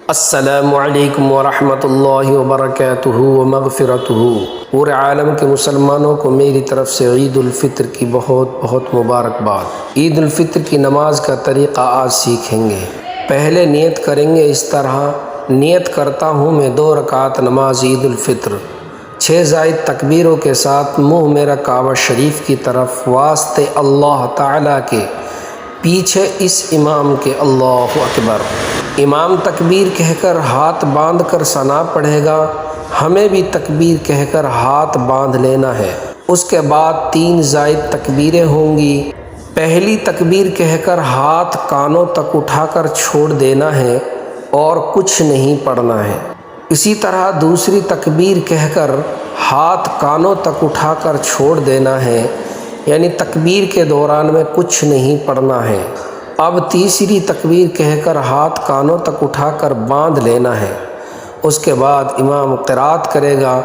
السلام علیکم ورحمۃ اللہ وبرکاتہ ومغفرتہ۔ پورے عالم کے مسلمانوں کو میری طرف سے عید الفطر کی بہت بہت مبارکباد۔ عید الفطر کی نماز کا طریقہ آج سیکھیں گے۔ پہلے نیت کریں گے اس طرح: نیت کرتا ہوں میں 2 رکعت نماز عید الفطر 6 زائد تکبیروں کے ساتھ منہ میرا کعبہ شریف کی طرف واسطے اللہ تعالیٰ کے، پیچھے اس امام کے اللہ اکبر۔ امام تکبیر کہہ کر ہاتھ باندھ کر ثنا پڑھے گا، ہمیں بھی تکبیر کہہ کر ہاتھ باندھ لینا ہے۔ اس کے بعد 3 زائد تکبیریں ہوں گی۔ پہلی تکبیر کہہ کر ہاتھ کانوں تک اٹھا کر چھوڑ دینا ہے اور کچھ نہیں پڑھنا ہے۔ اسی طرح دوسری تکبیر کہہ کر ہاتھ کانوں تک اٹھا کر چھوڑ دینا ہے، یعنی تکبیر کے دوران میں کچھ نہیں پڑھنا ہے۔ اب تیسری تکبیر کہہ کر ہاتھ کانوں تک اٹھا کر باندھ لینا ہے۔ اس کے بعد امام قرات کرے گا،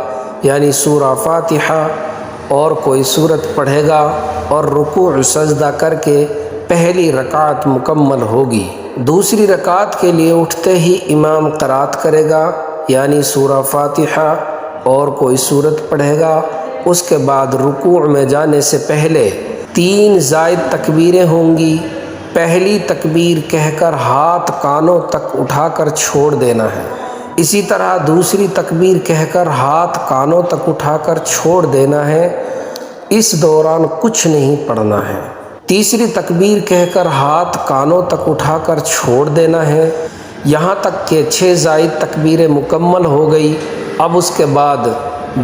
یعنی سورہ فاتحہ اور کوئی سورت پڑھے گا اور رکوع سجدہ کر کے پہلی رکعت مکمل ہوگی۔ دوسری رکعت کے لیے اٹھتے ہی امام قرات کرے گا، یعنی سورہ فاتحہ اور کوئی سورت پڑھے گا۔ اس کے بعد رکوع میں جانے سے پہلے 3 زائد تکبیریں ہوں گی۔ پہلی تکبیر کہہ کر ہاتھ کانوں تک اٹھا کر چھوڑ دینا ہے۔ اسی طرح دوسری تکبیر کہہ کر ہاتھ کانوں تک اٹھا کر چھوڑ دینا ہے، اس دوران کچھ نہیں پڑھنا ہے۔ تیسری تکبیر کہہ کر ہاتھ کانوں تک اٹھا کر چھوڑ دینا ہے، یہاں تک کہ 6 زائد تکبیریں مکمل ہو گئی۔ اب اس کے بعد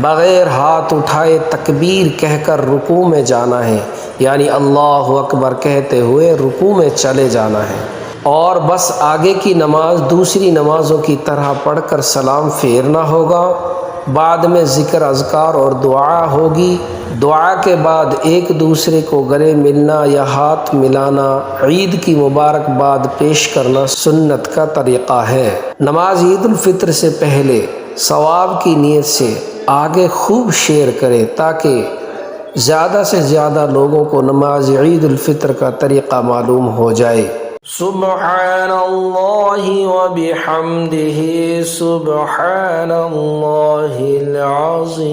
بغیر ہاتھ اٹھائے تکبیر کہہ کر رکوع میں جانا ہے، یعنی اللہ اکبر کہتے ہوئے رکوع میں چلے جانا ہے، اور بس آگے کی نماز دوسری نمازوں کی طرح پڑھ کر سلام پھیرنا ہوگا۔ بعد میں ذکر اذکار اور دعا ہوگی۔ دعا کے بعد ایک دوسرے کو گلے ملنا یا ہاتھ ملانا، عید کی مبارکباد پیش کرنا سنت کا طریقہ ہے۔ نماز عید الفطر سے پہلے ثواب کی نیت سے آگے خوب شیئر کریں تاکہ زیادہ سے زیادہ لوگوں کو نماز عید الفطر کا طریقہ معلوم ہو جائے۔ سبحان اللہ و بحمدہ، سبحان اللہ العظیم۔